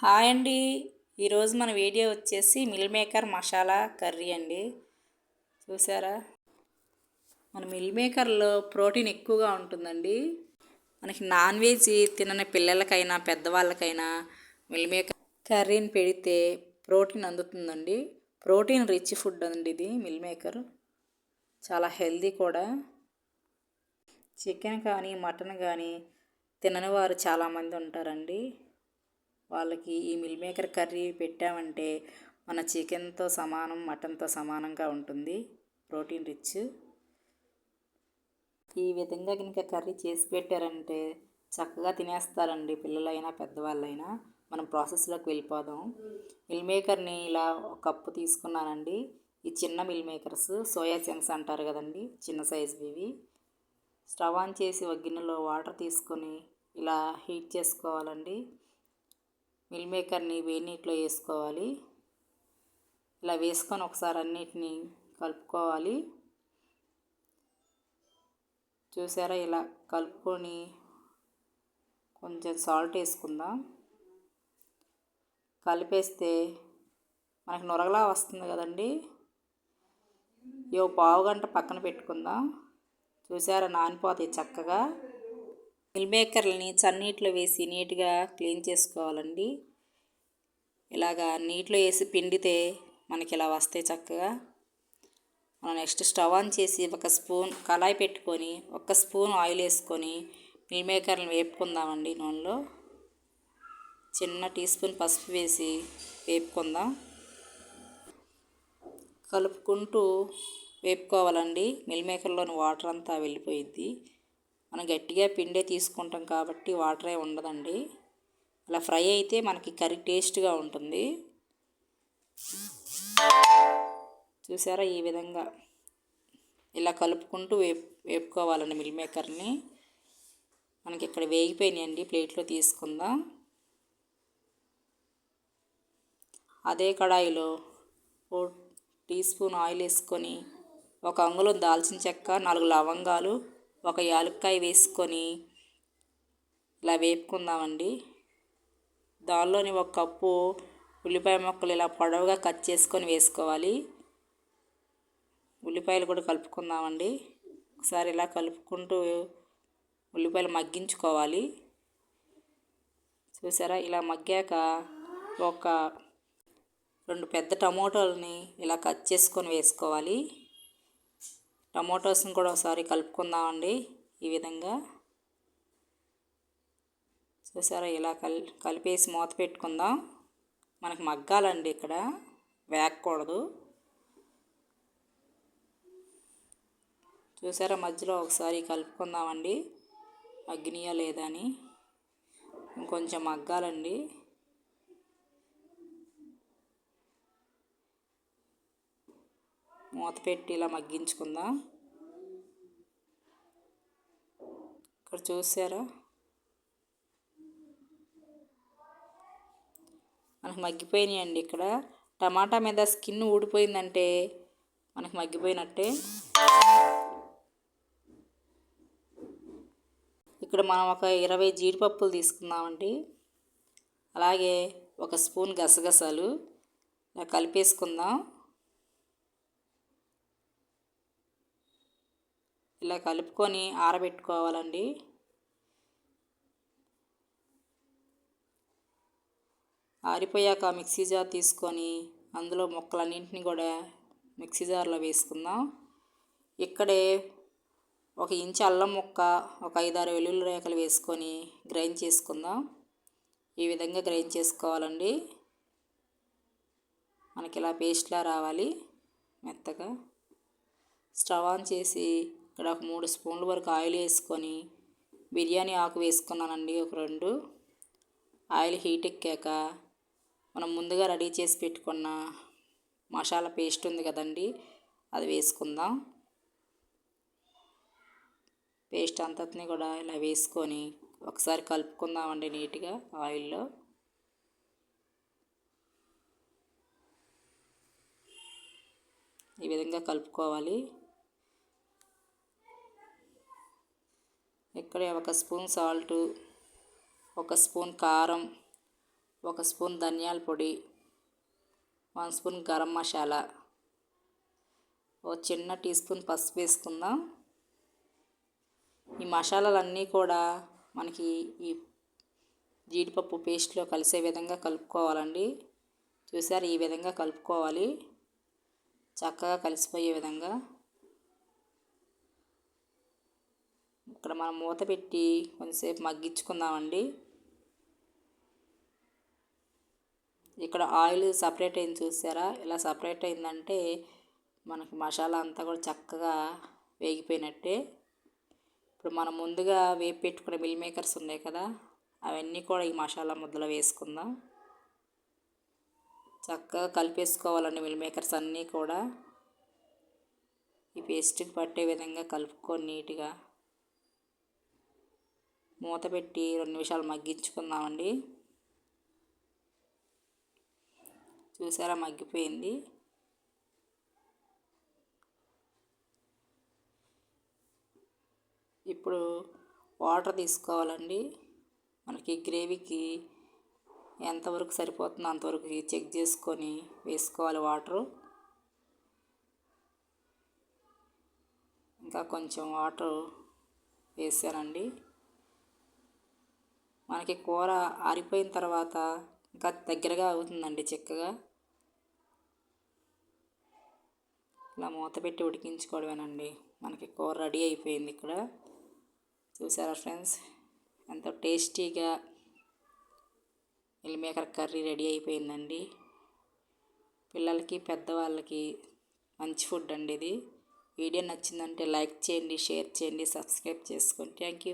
Hi అండి. ఈరోజు మన వీడియో వచ్చేసి మిల్ మేకర్ మసాలా కర్రీ అండి. చూసారా, మన మిల్ మేకర్లో ప్రోటీన్ ఎక్కువగా ఉంటుందండి. మనకి నాన్ వెజ్ తినని పిల్లలకైనా పెద్దవాళ్ళకైనా మిల్ మేకర్ కర్రీని పెడితే ప్రోటీన్ అందుతుందండి. ప్రోటీన్ రిచ్ ఫుడ్ అండి ఇది మిల్ మేకర్. చాలా హెల్దీ కూడా. చికెన్ కానీ మటన్ కానీ తినని వారు చాలామంది ఉంటారండి. వాళ్ళకి ఈ మిల్ మేకర్ కర్రీ పెట్టామంటే మన చికెన్తో సమానం, మటన్తో సమానంగా ఉంటుంది. Protein rich. ఈ విధంగా కనుక కర్రీ చేసి పెట్టారంటే చక్కగా తినేస్తారండి, పిల్లలైనా పెద్దవాళ్ళైనా. మనం ప్రాసెస్లోకి వెళ్ళిపోదాం. మిల్ మేకర్ని ఇలా ఒక కప్పు తీసుకున్నానండి. ఈ చిన్న మిల్ మేకర్స్ సోయా చంక్స్ అంటారు కదండి, చిన్న సైజువి ఇవి. స్టవ్ ఆన్ చేసి ఒక గిన్నెలో వాటర్ తీసుకొని ఇలా హీట్ చేసుకోవాలండి. మిల్ మేకర్ని వేడి నీటిలో వేసుకోవాలి. ఇలా వేసుకొని ఒకసారి అన్నిటినీ కలుపుకోవాలి. చూసారా, ఇలా కలుపుకొని కొంచెం సాల్ట్ వేసుకుందాం. కలిపేస్తే మనకు నొరగలా వస్తుంది కదండి. పావు గంట పక్కన పెట్టుకుందాం. చూసారా, నానిపోతాయి చక్కగా. మిల్ మేకర్లని చన్నీటిలో వేసి నీట్గా క్లీన్ చేసుకోవాలండి. ఇలాగా నీటిలో వేసి పిండితే మనకి ఇలా వస్తాయి చక్కగా. మనం నెక్స్ట్ స్టవ్ ఆన్ చేసి ఒక స్పూన్ కళాయి పెట్టుకొని ఒక స్పూన్ ఆయిల్ వేసుకొని మిల్ మేకర్ని వేపుకుందామండి నూనెలో. చిన్న టీ స్పూన్ పసుపు వేసి వేపుకుందాం. కలుపుకుంటూ వేపుకోవాలండి. మిల్ మేకర్లోని వాటర్ అంతా వెళ్ళిపోయిద్ది. మనం గట్టిగా పిండే తీసుకుంటాం కాబట్టి వాటరే ఉండదండి. అలా ఫ్రై అయితే మనకి కర్రీ టేస్ట్గా ఉంటుంది. చూసారా, ఈ విధంగా ఇలా కలుపుకుంటూ వేపుకోవాలండి మిల్ మేకర్ని. మనకి ఇక్కడ వేగిపోయినాయండి, ప్లేట్లో తీసుకుందాం. అదే కడాయిలో 4 టీ స్పూన్ ఆయిల్ వేసుకొని ఒక అంగుళం దాల్చిన చెక్క, 4 లవంగాలు, 1 యాలక్కాయ వేసుకొని ఇలా వేపుకుందామండి. దానిలోని 1 కప్పు ఉల్లిపాయ ముక్కలు ఇలా పొడవుగా కట్ చేసుకొని వేసుకోవాలి. ఉల్లిపాయలు కూడా కలుపుకుందామండి. ఒకసారి ఇలా కలుపుకుంటూ ఉల్లిపాయలు మగ్గించుకోవాలి. చూసారా, ఇలా మగ్గాక ఒక 2 పెద్ద టమోటాలని ఇలా కట్ చేసుకొని వేసుకోవాలి. టమోటాస్ని కూడా ఒకసారి కలుపుకుందామండి ఈ విధంగా. చూసారా, ఇలా కలిపేసి మూత పెట్టుకుందాం. మనకు మగ్గాలండి, ఇక్కడ వేగకూడదు. చూసారా, మధ్యలో ఒకసారి కలుపుకుందామండి మగ్గినాయా లేదా అని. ఇంకొంచెం మగ్గాలండి. మూత పెట్టి ఇలా మగ్గించుకుందాం. ఇక్కడ చూసారా, మనకు మగ్గిపోయినాయండి. ఇక్కడ టమాటా మీద స్కిన్ ఊడిపోయిందంటే మనకు మగ్గిపోయినట్టే. ఇక్కడ మనం ఒక 20 జీడిపప్పులు తీసుకుందామండి. అలాగే 1 స్పూన్ గసగసాలు ఇలా కలిపేసుకుందాం. ఇలా కలుపుకొని ఆరబెట్టుకోవాలండి. ఆరిపోయాక మిక్సీ జార్ తీసుకొని అందులో ముక్కలన్నింటినీ కూడా మిక్సీ జార్లో వేసుకుందాం. ఇక్కడే 1 ఇంచు అల్లం ముక్క, ఒక 5-6 వెల్లుల్లి రేఖలు వేసుకొని గ్రైండ్ చేసుకుందాం. ఈ విధంగా గ్రైండ్ చేసుకోవాలండి. మనకి ఇలా పేస్ట్లా రావాలి మెత్తగా. స్టవ్ ఆన్ చేసి ఇక్కడ ఒక 3 స్పూన్ల వరకు ఆయిల్ వేసుకొని బిర్యానీ ఆకు వేసుకున్నానండి, ఒక 2. ఆయిల్ హీట్ ఎక్కాక మనం ముందుగా రెడీ చేసి పెట్టుకున్న మసాలా పేస్ట్ ఉంది కదండి, అది వేసుకుందాం. పేస్ట్ అంతటిని కూడా ఇలా వేసుకొని ఒకసారి కలుపుకుందామండి నీట్గా ఆయిల్లో. ఈ విధంగా కలుపుకోవాలి. ఇక్కడే 1 స్పూన్ సాల్టు, 1 స్పూన్ కారం, 1 స్పూన్ ధనియాల పొడి, 1 స్పూన్ గరం మసాలా, ఓ చిన్న టీ స్పూన్ పసుపు వేసుకుందాం. ఈ మసాలాలన్నీ కూడా మనకి ఈ జీడిపప్పు పేస్ట్లో కలిసే విధంగా కలుపుకోవాలండి. చూసారు, ఈ విధంగా కలుపుకోవాలి, చక్కగా కలిసిపోయే విధంగా. ఇక్కడ మనం మూత పెట్టి కొంచెంసేపు మగ్గించుకుందామండి. ఇక్కడ ఆయిల్ సపరేట్ అయింది చూసారా, ఇలా సపరేట్ అయిందంటే మనకి మసాలా అంతా కూడా చక్కగా వేగిపోయినట్టే. ఇప్పుడు మనం ముందుగా వేపి పెట్టుకునే మిల్ మేకర్స్ ఉన్నాయి కదా, అవన్నీ కూడా ఈ మసాలా ముద్దలో వేసుకుందాం. చక్కగా కలిపేసుకోవాలండి. మిల్ మేకర్స్ అన్నీ కూడా ఈ పేస్ట్కి పట్టే విధంగా కలుపుకొని నీట్గా మూత పెట్టి 2 నిమిషాలు మగ్గించుకుందామండి. చూసారా, మగ్గిపోయింది. ఇప్పుడు వాటర్ తీసుకోవాలండి. మనకి గ్రేవీకి ఎంతవరకు సరిపోతుందో అంతవరకు చెక్ చేసుకొని వేసుకోవాలి వాటరు. ఇంకా కొంచెం వాటర్ వేసానండి. మనకి కూర ఆరిపోయిన తర్వాత ఇంకా దగ్గరగా అవుతుందండి చిక్కగా. ఇలా మూత పెట్టి ఉడికించుకోవడమేనండి. మనకి కూర రెడీ అయిపోయింది. ఇక్కడ చూసారా ఫ్రెండ్స్, ఎంతో టేస్టీగా మిల్ మేకర్ కర్రీ రెడీ అయిపోయిందండి. పిల్లలకి పెద్దవాళ్ళకి మంచి ఫుడ్ అండి ఇది. వీడియో నచ్చిందంటే లైక్ చేయండి, షేర్ చేయండి, సబ్స్క్రైబ్ చేసుకోండి. Thank you.